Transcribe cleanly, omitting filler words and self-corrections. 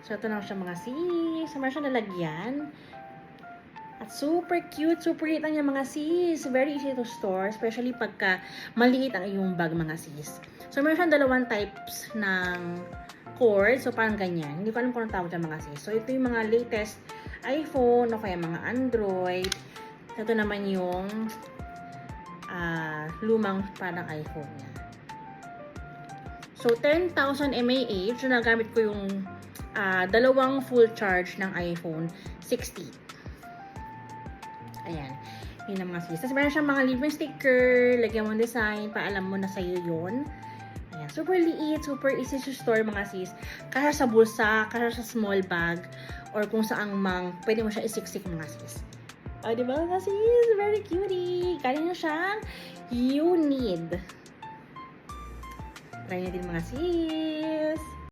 So, ito lang siya mga sis. So, meron siya nalagyan. At super cute, super liit lang yung mga sis. Very easy to store, especially pagka maliit ang iyong bag mga sis. So, meron siyang dalawang types ng cord. So, parang ganyan. Hindi ko alam kung anong tawag dyan mga sis. So, ito yung mga latest iPhone o kaya mga Android. Ito naman yung lumang parang iPhone niya. So, 10,000 mAh. So, nagamit ko yung dalawang full charge ng iPhone 60. Ayan. Yun ang mga sis. Tapos meron siyang mga libreng sticker, lagyan mo design, paalam mo na sa'yo yun. Ayan. Super liit, super easy to store mga sis. Kaya sa bulsa, kaya sa small bag, or kung saang pwede mo siya isiksik mga sis. O, diba mga sis? Very cutie. Kaya nyo siyang you need. Try nyo din mga sis.